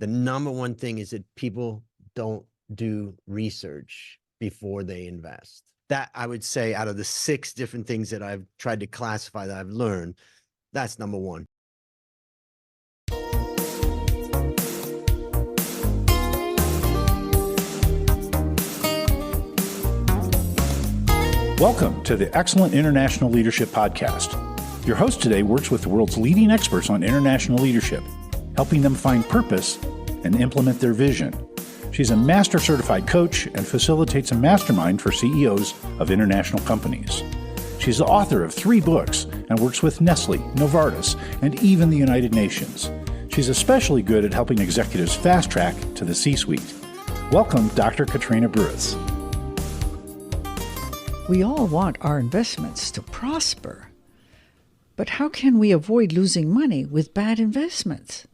The number one thing is that people don't do research before they invest. That, I would say, out of the 6 different things that I've tried to classify that I've learned, that's number one. Welcome to the Excellent International Leadership Podcast. Your host today works with the world's leading experts on international leadership, helping them find purpose and implement their vision. She's a master certified coach and facilitates a mastermind for CEOs of international companies. She's the author of 3 books and works with Nestle, Novartis, and even the United Nations. She's especially good at helping executives fast track to the C-suite. Welcome, Dr. Katrina Bruess. We all want our investments to prosper. But how can we avoid losing money with bad investments?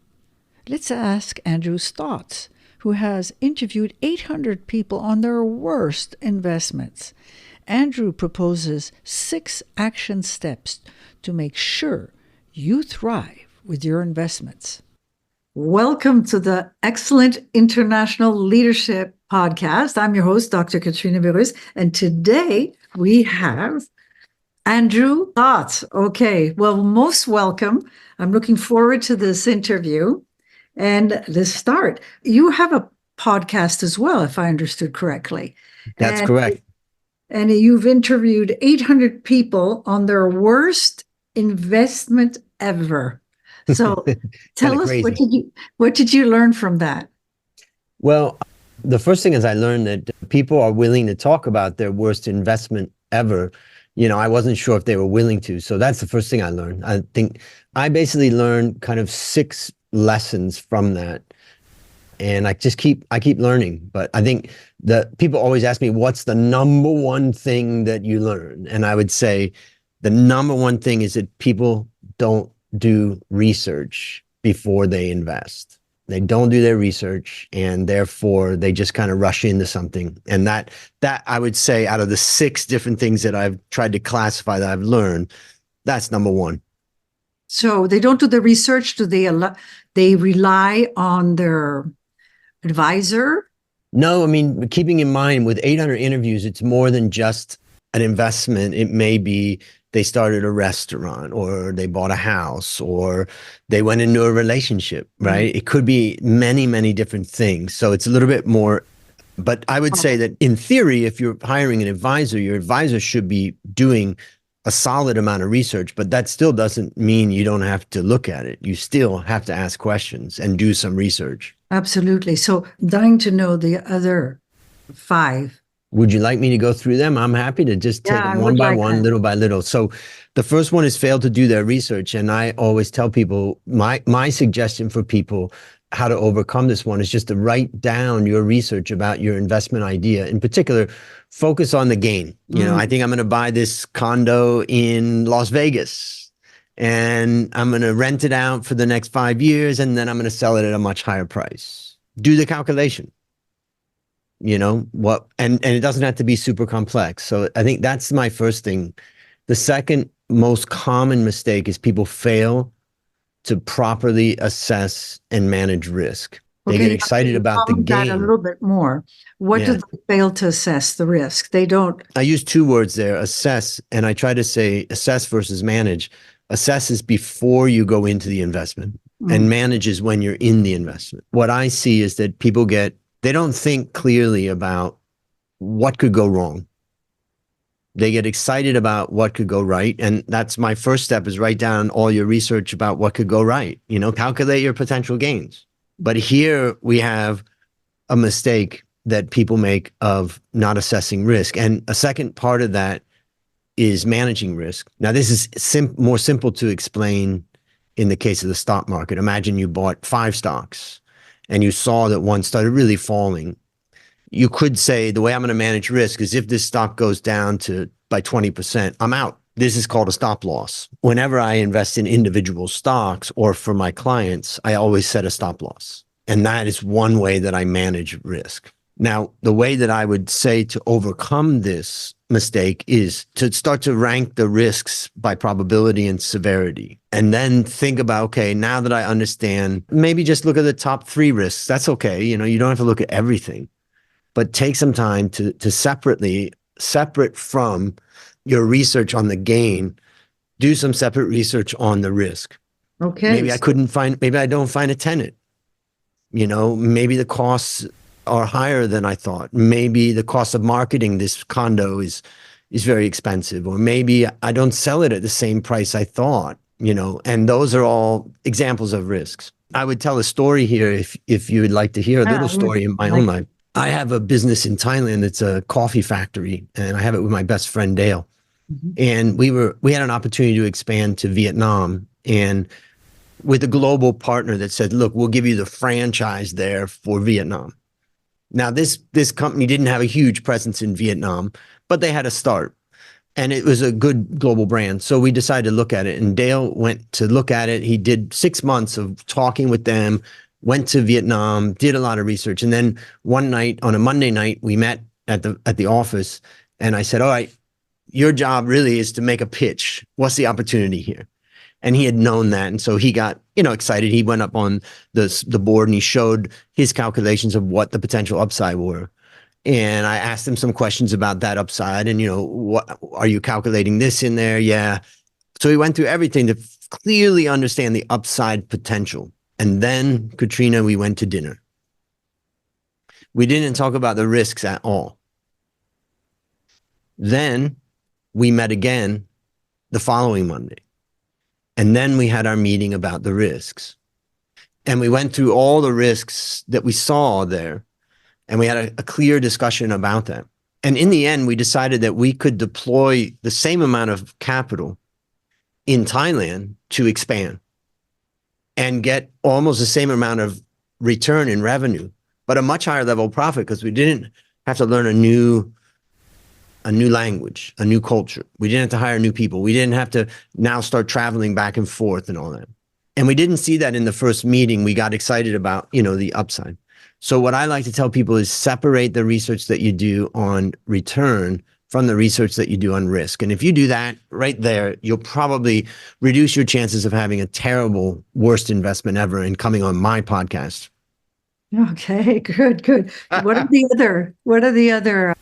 Let's ask Andrew Stotz, who has interviewed 800 people on their worst investments. Andrew proposes 6 action steps to make sure you thrive with your investments. Welcome to the Excellent International Leadership Podcast. I'm your host, Dr. Katrina Bruess, and today we have Andrew Stotz. Okay, well, most welcome. I'm looking forward to this interview. And let's start. You have a podcast as well, if I understood correctly. That's correct. And you've interviewed 800 people on their worst investment ever. So tell us, what did you learn from that? Well, the first thing is I learned that people are willing to talk about their worst investment ever. You know, I wasn't sure if they were willing to. So that's the first thing I learned. I think I basically learned kind of 6 lessons from that. And I keep learning. But I think the people always ask me, what's the number one thing that you learn? And I would say the number one thing is that people don't do research before they invest. They don't do their research, and therefore they just kind of rush into something. And that I would say, out of the 6 different things that I've tried to classify that I've learned, that's number one. So they don't do the research. Do they rely on their advisor? No, I mean, keeping in mind with 800 interviews, it's more than just an investment. It may be they started a restaurant, or they bought a house, or they went into a relationship, right? Mm-hmm. It could be many, many different things. So it's a little bit more, but I would say that in theory, if you're hiring an advisor, your advisor should be doing a solid amount of research, but that still doesn't mean you don't have to look at it. You still have to ask questions and do some research. Absolutely. So dying to know the other 5. Would you like me to go through them? I'm happy to just take them one by one, little by little. So the first one is fail to do their research. And I always tell people, my suggestion for people how to overcome this one is just to write down your research about your investment idea. In particular, focus on the gain. You know, I think I'm going to buy this condo in Las Vegas, and I'm going to rent it out for the next 5 years, and then I'm going to sell it at a much higher price. Do the calculation. You know what, and it doesn't have to be super complex. So I think that's my first thing. The second most common mistake is people fail to properly assess and manage risk. They get excited about the gain. A little bit more. What do they fail to assess the risk? They don't. I use 2 words there, assess, and I try to say assess versus manage. Assess is before you go into the investment, and manage is when you're in the investment. What I see is that people they don't think clearly about what could go wrong. They get excited about what could go right. And that's my first step, is write down all your research about what could go right. You know, calculate your potential gains. But here we have a mistake that people make of not assessing risk. And a second part of that is managing risk. Now, this is more simple to explain in the case of the stock market. Imagine you bought 5 stocks. And you saw that one started really falling. You could say the way I'm going to manage risk is if this stock goes down by 20%, I'm out. This is called a stop loss. Whenever I invest in individual stocks or for my clients, I always set a stop loss. And that is one way that I manage risk. Now, the way that I would say to overcome this mistake is to start to rank the risks by probability and severity. And then think about, okay, now that I understand, maybe just look at the top 3 risks. That's okay. You know, you don't have to look at everything, but take some time to separate from your research on the gain, do some separate research on the risk. Okay. Maybe I don't find a tenant. You know, maybe the costs are higher than I thought. Maybe the cost of marketing this condo is very expensive, or maybe I don't sell it at the same price I thought, you know, and those are all examples of risks. I would tell a story here if you would like to hear a little story in my own life. I have a business in Thailand. It's a coffee factory, and I have it with my best friend, Dale. Mm-hmm. And we had an opportunity to expand to Vietnam, and with a global partner that said, look, we'll give you the franchise there for Vietnam. Now, this company didn't have a huge presence in Vietnam, but they had a start, and it was a good global brand. So we decided to look at it, and Dale went to look at it. He did 6 months of talking with them, went to Vietnam, did a lot of research. And then one night, on a Monday night, we met at the office, and I said, all right, your job really is to make a pitch. What's the opportunity here? And he had known that. And so he got, excited. He went up on the board and he showed his calculations of what the potential upside were. And I asked him some questions about that upside and, what are you calculating this in there? Yeah. So he went through everything to clearly understand the upside potential. And then, Katrina, we went to dinner. We didn't talk about the risks at all. Then we met again the following Monday. And then we had our meeting about the risks. And we went through all the risks that we saw there. And we had a clear discussion about that. And in the end, we decided that we could deploy the same amount of capital in Thailand to expand and get almost the same amount of return in revenue, but a much higher level of profit because we didn't have to learn a new language, a new culture. We didn't have to hire new people. We didn't have to now start traveling back and forth and all that. And we didn't see that in the first meeting. We got excited about, the upside. So what I like to tell people is separate the research that you do on return from the research that you do on risk. And if you do that right there, you'll probably reduce your chances of having a terrible, worst investment ever and coming on my podcast. Okay, good. What are the other?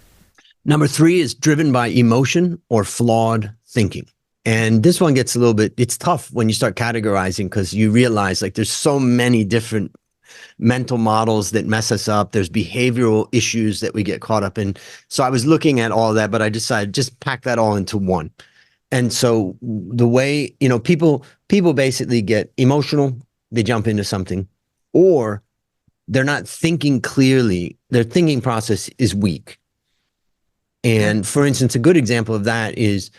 Number 3 is driven by emotion or flawed thinking. And this one gets it's tough when you start categorizing because you realize there's so many different mental models that mess us up. There's behavioral issues that we get caught up in. So I was looking at all that, but I decided just pack that all into one. And so the way, people basically get emotional, they jump into something, or they're not thinking clearly. Their thinking process is weak. And for instance, a good example of that is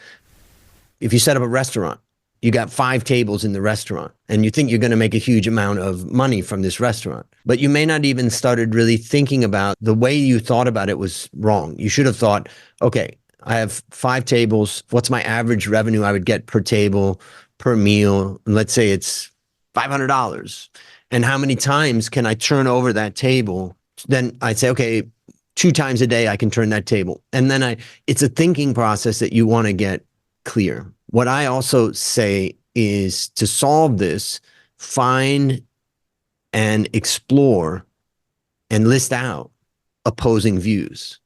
if you set up a restaurant, you got 5 tables in the restaurant and you think you're going to make a huge amount of money from this restaurant, but you may not even started really thinking about the way you thought about it was wrong. You should have thought, okay, I have 5 tables. What's my average revenue I would get per table, per meal? And let's say it's $500. And how many times can I turn over that table? Then I'd say, okay, 2 times a day I can turn that table. And then it's a thinking process that you want to get clear. What I also say is to solve this, find and explore and list out opposing views.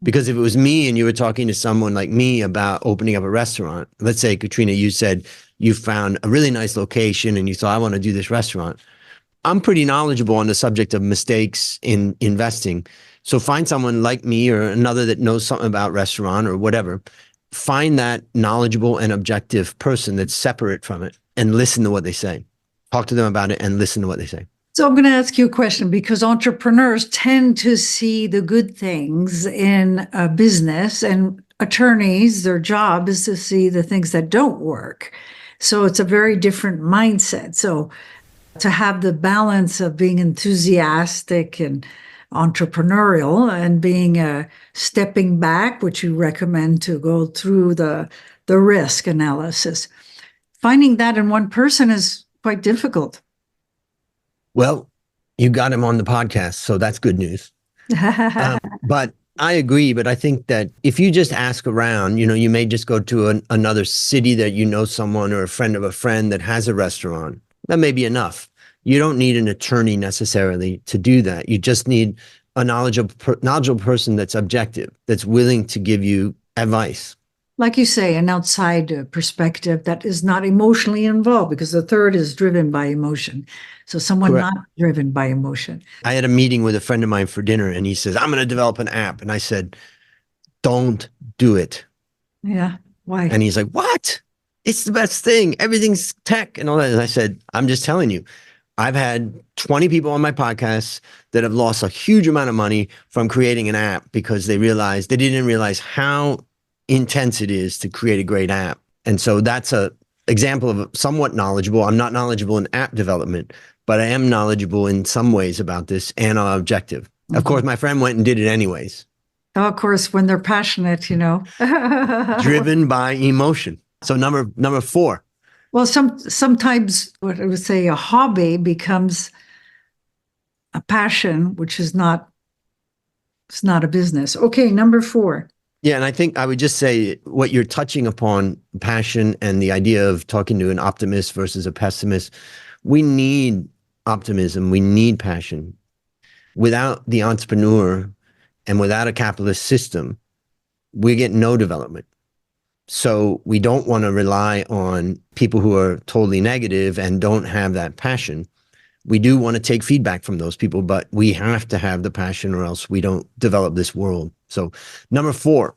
Because if it was me and you were talking to someone like me about opening up a restaurant, let's say, Katrina, you said you found a really nice location and you thought, I want to do this restaurant. I'm pretty knowledgeable on the subject of mistakes in investing. So find someone like me or another that knows something about restaurant or whatever. Find that knowledgeable and objective person that's separate from it and listen to what they say. Talk to them about it and listen to what they say. So I'm going to ask you a question because entrepreneurs tend to see the good things in a business, and attorneys, their job is to see the things that don't work. So it's a very different mindset. So to have the balance of being enthusiastic and entrepreneurial and being stepping back, which you recommend to go through the risk analysis. Finding that in one person is quite difficult. Well, you got him on the podcast, so that's good news. But I agree, but I think that if you just ask around, you may just go to another city that you know someone or a friend of a friend that has a restaurant. That may be enough. You don't need an attorney necessarily to do that. You just need a knowledgeable person that's objective, that's willing to give you advice. Like you say, an outside perspective that is not emotionally involved, because the third is driven by emotion. So someone Correct. not driven by emotion. I had a meeting with a friend of mine for dinner, and he says, I'm going to develop an app. And I said, don't do it. Yeah. Why? And he's like, what? It's the best thing. Everything's tech and all that. And I said, I'm just telling you, I've had 20 people on my podcast that have lost a huge amount of money from creating an app because they didn't realize how intense it is to create a great app. And so that's a example of somewhat knowledgeable. I'm not knowledgeable in app development, but I am knowledgeable in some ways about this and I'm objective. Mm-hmm. Of course, my friend went and did it anyways. Oh, of course, when they're passionate, driven by emotion. So number 4. Well, sometimes what I would say a hobby becomes a passion, which is it's not a business. Okay, number 4. Yeah, and I think I would just say what you're touching upon, passion and the idea of talking to an optimist versus a pessimist. We need optimism. We need passion. Without the entrepreneur and without a capitalist system, we get no development. So we don't want to rely on people who are totally negative and don't have that passion. We do want to take feedback from those people, but we have to have the passion or else we don't develop this world. So number 4.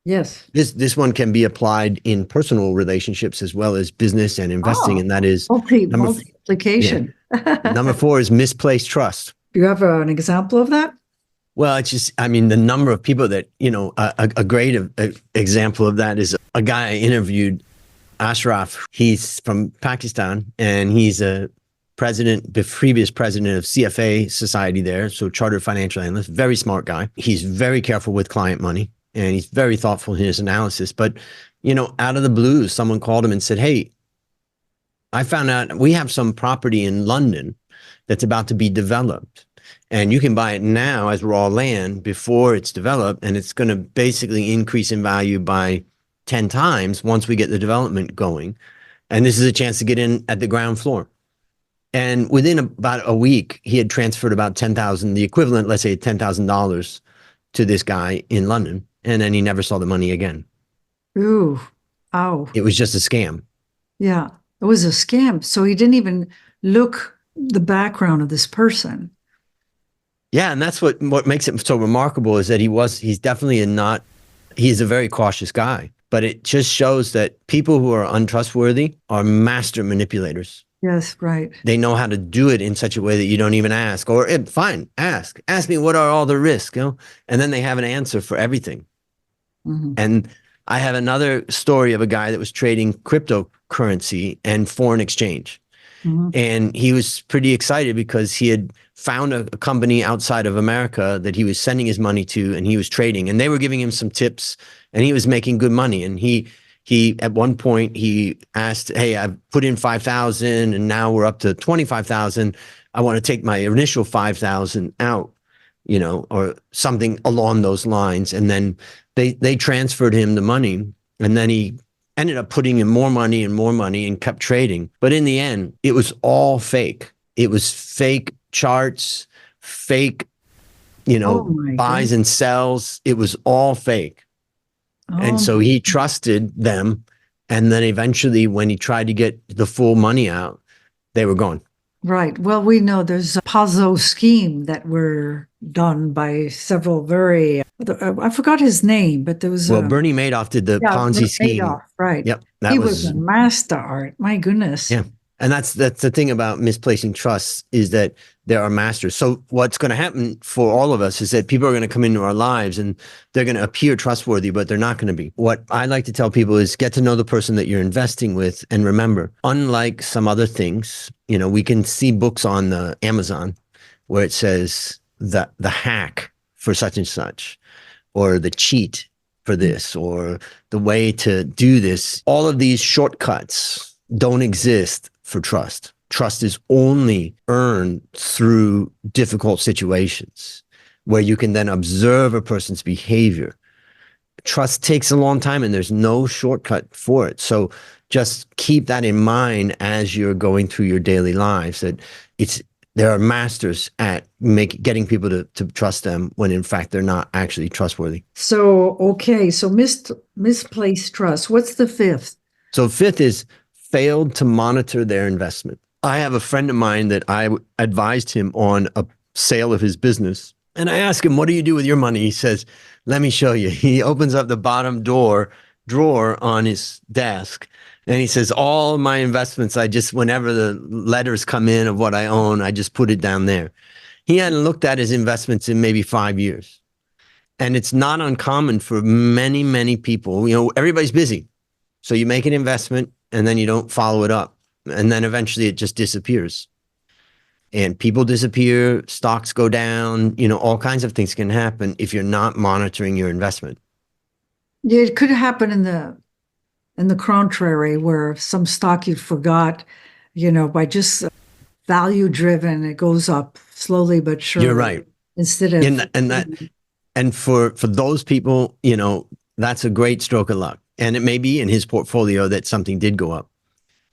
Yes. This one can be applied in personal relationships as well as business and investing. And that is multiplication. Yeah. Number 4 is misplaced trust. Do you have an example of that? Well, it's just, the number of people that, a great example of that is a guy I interviewed, Ashraf. He's from Pakistan and he's a previous president of CFA Society there. So Chartered Financial Analyst, very smart guy. He's very careful with client money and he's very thoughtful in his analysis. But, out of the blue, someone called him and said, hey, I found out we have some property in London that's about to be developed. And you can buy it now as raw land before it's developed. And it's going to basically increase in value by 10 times once we get the development going. And this is a chance to get in at the ground floor. And within about a week, he had transferred about $10,000, the equivalent, let's say $10,000 to this guy in London. And then he never saw the money again. Ooh, ow. It was just a scam. Yeah, it was a scam. So he didn't even look the background of this person. Yeah, and that's what makes it so remarkable is that he's definitely he's a very cautious guy. But it just shows that people who are untrustworthy are master manipulators. Yes, right. They know how to do it in such a way that you don't even ask. Or fine, ask me what are all the risks, and then they have an answer for everything. Mm-hmm. And I have another story of a guy that was trading cryptocurrency and foreign exchange. Mm-hmm. And he was pretty excited because he had found a company outside of America that he was sending his money to and he was trading and they were giving him some tips and he was making good money. And he at one point he asked, hey, I've put in 5,000 and now we're up to 25,000. I want to take my initial 5,000 out, or something along those lines. And then they transferred him the money and then he ended up putting in more money and kept trading. But in the end, it was all fake. It was fake charts, fake, buys and sells. It was all fake. Oh. And so he trusted them. And then eventually when he tried to get the full money out, they were gone. Right. Well, we know there's a Ponzi scheme that were done by several I forgot his name, but there was Bernie Madoff did the Ponzi scheme. Madoff, right. Yep. He was a master art. My goodness. Yeah. And that's the thing about misplacing trust is that there are masters. So what's going to happen for all of us is that people are going to come into our lives and they're going to appear trustworthy, but they're not going to be. What I like to tell people is get to know the person that you're investing with. And remember, unlike some other things, we can see books on Amazon where it says the hack for such and such, or the cheat for this, or the way to do this. All of these shortcuts don't exist for trust. Trust is only earned through difficult situations where you can then observe a person's behavior. Trust takes a long time and there's no shortcut for it. So just keep that in mind as you're going through your daily lives, that there are masters at getting people to trust them when in fact they're not actually trustworthy. So, okay. So misplaced trust. What's the fifth? So fifth is failed to monitor their investment. I have a friend of mine that I advised him on a sale of his business. And I asked him, what do you do with your money? He says, let me show you. He opens up the bottom drawer on his desk. And he says, all my investments, whenever the letters come in of what I own, I just put it down there. He hadn't looked at his investments in maybe 5 years. And it's not uncommon for many, many people. Everybody's busy. So you make an investment and then you don't follow it up. And then eventually it just disappears. And people disappear, stocks go down, all kinds of things can happen if you're not monitoring your investment. Yeah, it could happen in the contrary, where some stock you forgot, by just value driven, it goes up slowly but surely. You're right. Instead of and for those people, that's a great stroke of luck. And it may be in his portfolio that something did go up.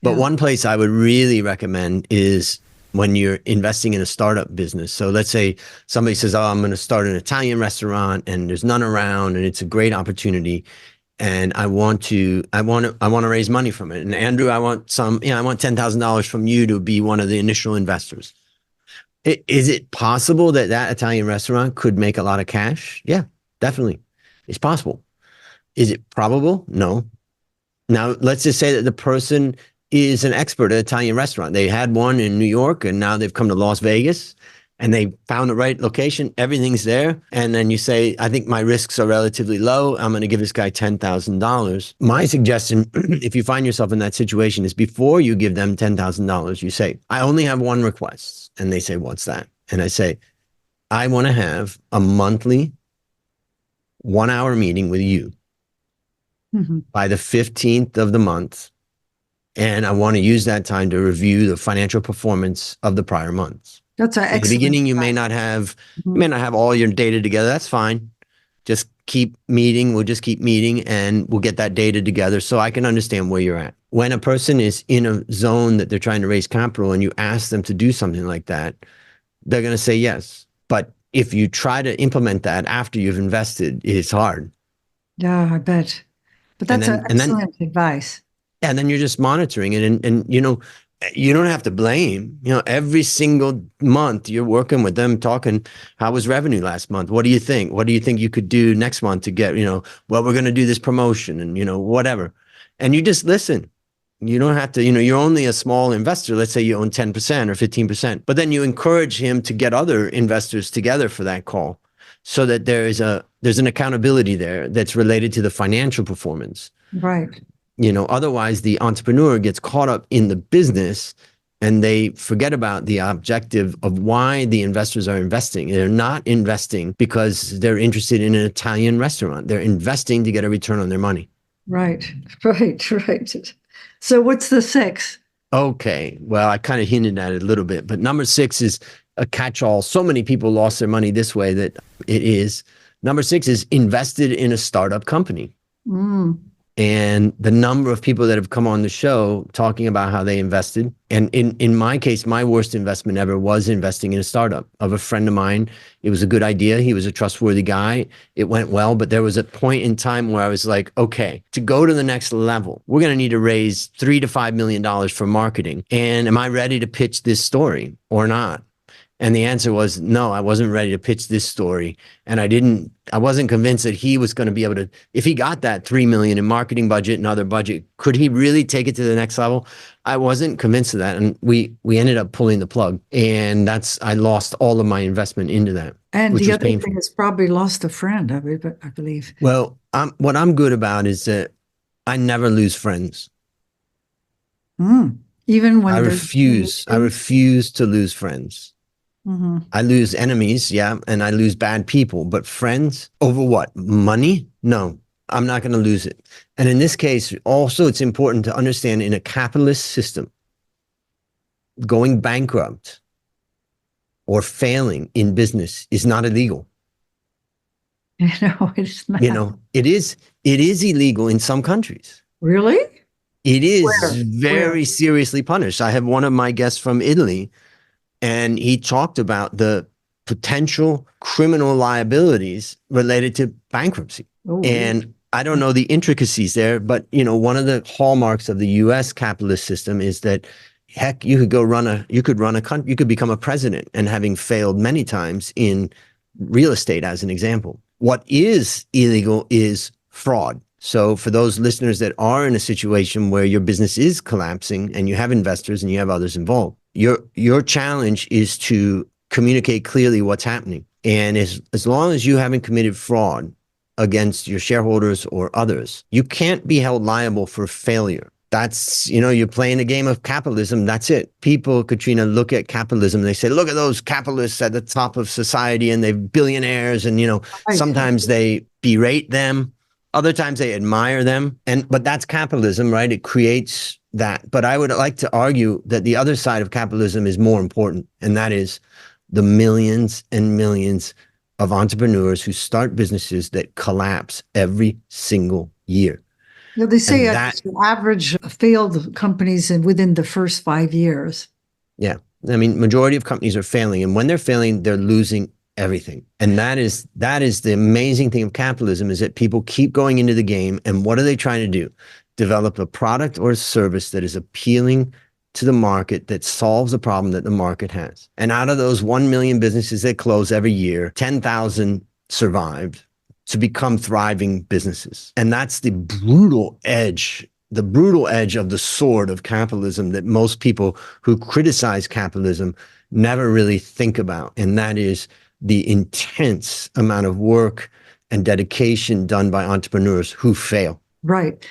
But one place I would really recommend is when you're investing in a startup business. So let's say somebody says, I'm going to start an Italian restaurant and there's none around and it's a great opportunity. And I want to raise money from it. And Andrew, I want $10,000 from you to be one of the initial investors. Is it possible that Italian restaurant could make a lot of cash? Yeah, definitely. It's possible. Is it probable? No. Now, let's just say that the person is an expert at Italian restaurant. They had one in New York and now they've come to Las Vegas and they found the right location. Everything's there. And then you say, I think my risks are relatively low. I'm going to give this guy $10,000. My suggestion, if you find yourself in that situation, is before you give them $10,000, you say, I only have one request. And they say, what's that? And I say, I want to have a monthly 1-hour meeting with you by the 15th of the month. And I want to use that time to review the financial performance of the prior months. That's an excellent. At the beginning, you may not have all your data together. That's fine. Just keep meeting. We'll just keep meeting and we'll get that data together so I can understand where you're at. When a person is in a zone that they're trying to raise capital and you ask them to do something like that, they're going to say yes. But if you try to implement that after you've invested, it's hard. Yeah, I bet. But that's excellent advice. And then you're just monitoring it. And you don't have to blame. Every single month you're working with them, talking, how was revenue last month? What do you think? What do you think you could do next month to get, well, we're going to do this promotion and, whatever. And you just listen. You don't have to, you're only a small investor. Let's say you own 10% or 15%. But then you encourage him to get other investors together for that call so that there's an accountability there that's related to the financial performance. Right. Otherwise the entrepreneur gets caught up in the business and they forget about the objective of why the investors are investing. They're not investing because they're interested in an Italian restaurant. They're investing to get a return on their money. Right. So what's the 6th? Okay. Well, I kind of hinted at it a little bit, but number 6 is a catch-all. So many people lost their money this way that it is. Number 6 is invested in a startup company. And the number of people that have come on the show talking about how they invested. And in my case, my worst investment ever was investing in a startup of a friend of mine. It was a good idea. He was a trustworthy guy. It went well, but there was a point in time where I was like, okay, to go to the next level, we're going to need to raise $3 to $5 million for marketing. And am I ready to pitch this story or not? And the answer was no, I wasn't ready to pitch this story. And I wasn't convinced that he was going to be able to, if he got that $3 million in marketing budget and other budget, could he really take it to the next level? I wasn't convinced of that. And we ended up pulling the plug. And I lost all of my investment into that. And the other thing is probably lost a friend, I believe. Well, what I'm good about is that I never lose friends. Even when I refuse to lose friends. I lose enemies, yeah, and I lose bad people, but friends over what? Money? No, I'm not going to lose it. And in this case, also, it's important to understand in a capitalist system, going bankrupt or failing in business is not illegal. It's not. It is illegal in some countries. Really? It is Where? very seriously punished. I have one of my guests from Italy, and he talked about the potential criminal liabilities related to bankruptcy. Oh, And I don't know the intricacies there, but one of the hallmarks of the US capitalist system is that heck, you could become a president, and having failed many times in real estate as an example. What is illegal is fraud. So for those listeners that are in a situation where your business is collapsing and you have investors and you have others involved, your challenge is to communicate clearly what's happening. And as long as you haven't committed fraud against your shareholders or others, you can't be held liable for failure. That's, you're playing a game of capitalism. That's it. People, Katrina, look at capitalism. They say, look at those capitalists at the top of society, and they're billionaires. And, sometimes they berate them. Other times they admire them. But that's capitalism, right? It creates that. But I would like to argue that the other side of capitalism is more important. And that is the millions and millions of entrepreneurs who start businesses that collapse every single year. They say the average failed companies within the first 5 years. Yeah. I mean, majority of companies are failing. And when they're failing, they're losing everything. And that is the amazing thing of capitalism, is that people keep going into the game. And what are they trying to do? Develop a product or a service that is appealing to the market, that solves a problem that the market has. And out of those 1 million businesses that close every year, 10,000 survived to become thriving businesses. And that's the brutal edge of the sword of capitalism that most people who criticize capitalism never really think about. And that is the intense amount of work and dedication done by entrepreneurs who fail. Right.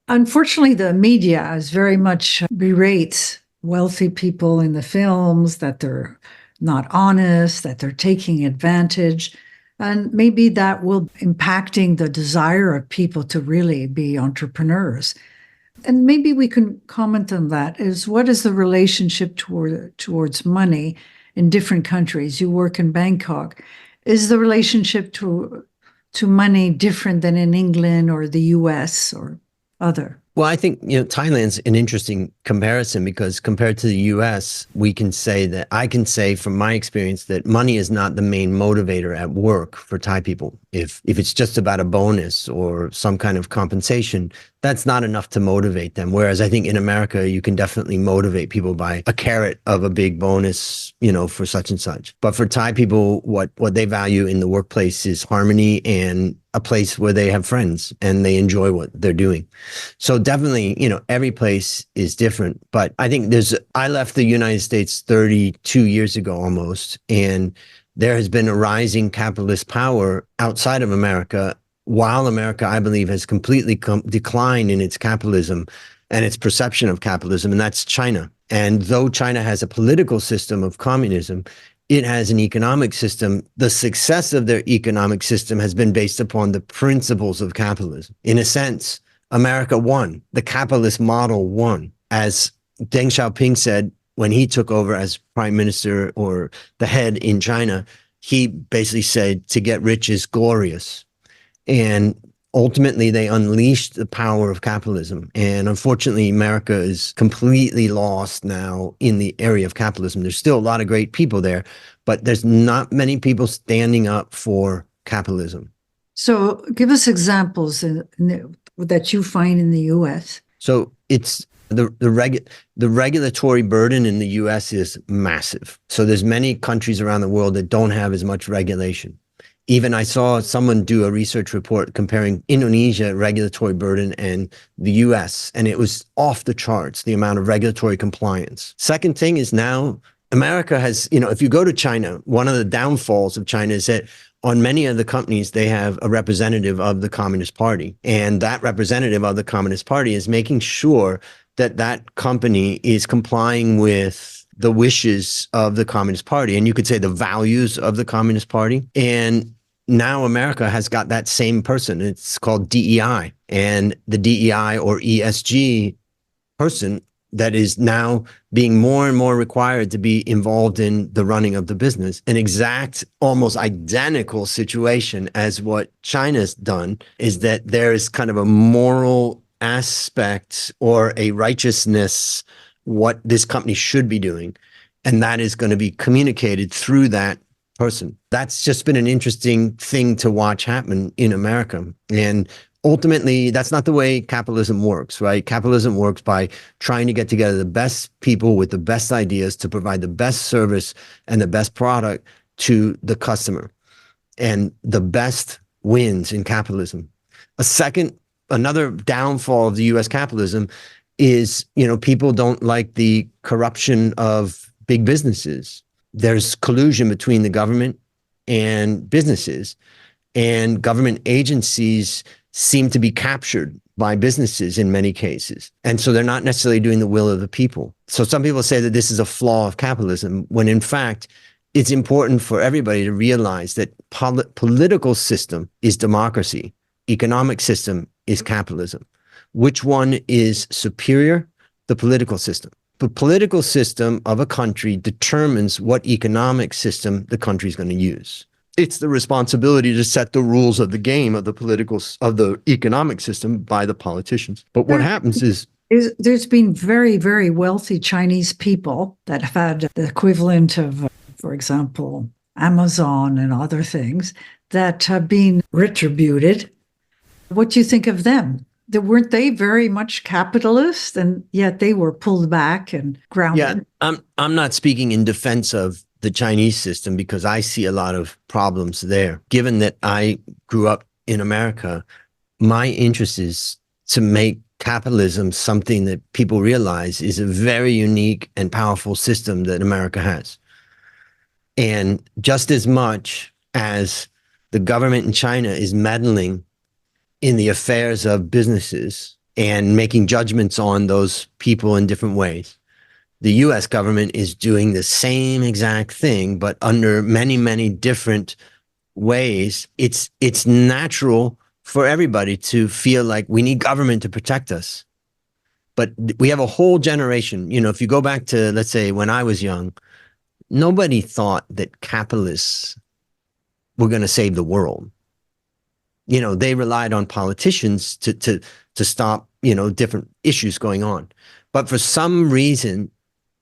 Unfortunately, the media is very much berates wealthy people in the films, that they're not honest, that they're taking advantage. And maybe that will impacting the desire of people to really be entrepreneurs. And maybe we can comment on that. What is the relationship towards money in different countries? You work in Bangkok. Is the relationship to money different than in England or the US or other? Well, I think, Thailand's an interesting comparison, because compared to the US, I can say from my experience that money is not the main motivator at work for Thai people. If it's just about a bonus or some kind of compensation, that's not enough to motivate them. Whereas I think in America, you can definitely motivate people by a carrot of a big bonus, for such and such. But for Thai people, what they value in the workplace is harmony and a place where they have friends and they enjoy what they're doing. So definitely, every place is different. But I think I left the United States 32 years ago almost, and there has been a rising capitalist power outside of America, while America, I believe, has completely declined in its capitalism and its perception of capitalism, and that's China. And though China has a political system of communism, it has an economic system. The success of their economic system has been based upon the principles of capitalism. In a sense, America won. The capitalist model won. As Deng Xiaoping said when he took over as prime minister or the head in China, he basically said, to get rich is glorious. And ultimately, they unleashed the power of capitalism. And unfortunately, America is completely lost now in the area of capitalism. There's still a lot of great people there, but there's not many people standing up for capitalism. So give us examples that you find in the U.S. So it's the regulatory burden in the U.S. is massive. So there's many countries around the world that don't have as much regulation. Even I saw someone do a research report comparing Indonesia regulatory burden and the US, and it was off the charts, the amount of regulatory compliance. Second thing is now America has, if you go to China, one of the downfalls of China is that on many of the companies, they have a representative of the Communist Party. And that representative of the Communist Party is making sure that that company is complying with the wishes of the Communist Party. And you could say the values of the Communist Party. And now America has got that same person. It's called DEI. And the DEI or ESG person that is now being more and more required to be involved in the running of the business. An exact, almost identical situation as what China's done is that there is kind of a moral aspect or a righteousness, what this company should be doing. And that is going to be communicated through that person. That's just been an interesting thing to watch happen in America. And ultimately, that's not the way capitalism works, right? Capitalism works by trying to get together the best people with the best ideas to provide the best service and the best product to the customer. And the best wins in capitalism. Another downfall of the US capitalism is, people don't like the corruption of big businesses. There's collusion between the government and businesses, and government agencies seem to be captured by businesses in many cases. And so they're not necessarily doing the will of the people. So some people say that this is a flaw of capitalism, when in fact, it's important for everybody to realize that political system is democracy. Economic system is capitalism. Which one is superior? The political system. The political system of a country determines what economic system the country is going to use. It's the responsibility to set the rules of the game of the economic system by the politicians. But what happens is there's been very, very wealthy Chinese people that have had the equivalent of, for example, Amazon and other things that have been retributed. What do you think of them? Weren't they very much capitalist, and yet they were pulled back and grounded? Yeah, I'm not speaking in defense of the Chinese system because I see a lot of problems there. Given that I grew up in America, my interest is to make capitalism something that people realize is a very unique and powerful system that America has. And just as much as the government in China is meddling in the affairs of businesses and making judgments on those people in different ways, the US government is doing the same exact thing, but under many, many different ways. It's natural for everybody to feel like we need government to protect us. But we have a whole generation, if you go back to, let's say, when I was young, nobody thought that capitalists were going to save the world. They relied on politicians to stop, different issues going on. But for some reason,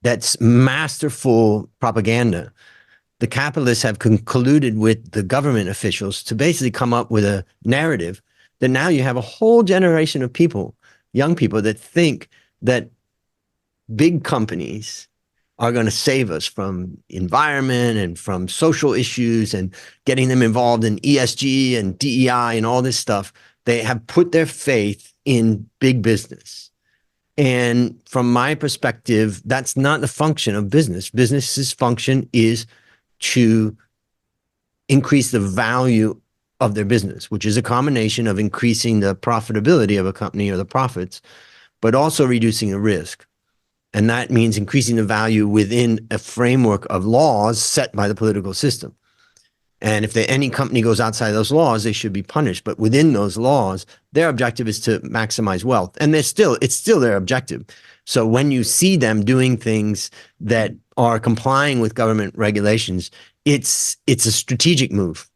that's masterful propaganda. The capitalists have colluded with the government officials to basically come up with a narrative that now you have a whole generation of people, young people, that think that big companies are going to save us from environment and from social issues and getting them involved in ESG and DEI and all this stuff. They have put their faith in big business. And from my perspective, that's not the function of business. Business's function is to increase the value of their business, which is a combination of increasing the profitability of a company or the profits, but also reducing the risk. And that means increasing the value within a framework of laws set by the political system. And if any company goes outside those laws, they should be punished. But within those laws, their objective is to maximize wealth. And it's still their objective. So when you see them doing things that are complying with government regulations, it's a strategic move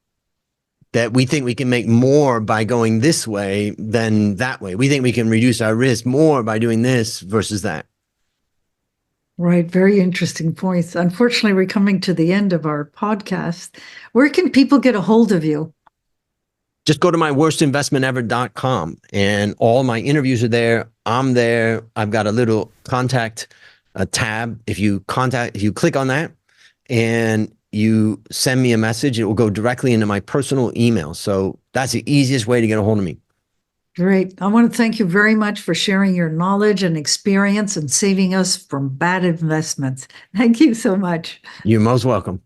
that we think we can make more by going this way than that way. We think we can reduce our risk more by doing this versus that. Right. Very interesting points. Unfortunately, we're coming to the end of our podcast. Where can people get a hold of you? Just go to my worstinvestmentever.com and all my interviews are there. I'm there. I've got a little contact tab. If you click on that and you send me a message, it will go directly into my personal email. So that's the easiest way to get a hold of me. Great. I want to thank you very much for sharing your knowledge and experience and saving us from bad investments. Thank you so much. You're most welcome.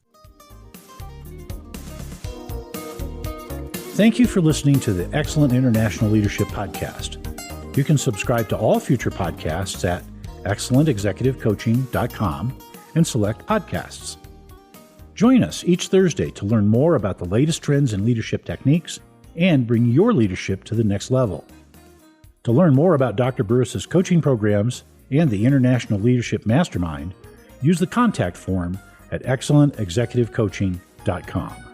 Thank you for listening to the Excellent International Leadership Podcast. You can subscribe to all future podcasts at excellentexecutivecoaching.com and select podcasts. Join us each Thursday to learn more about the latest trends in leadership techniques and bring your leadership to the next level. To learn more about Dr. Burris's coaching programs and the International Leadership Mastermind, use the contact form at excellentexecutivecoaching.com.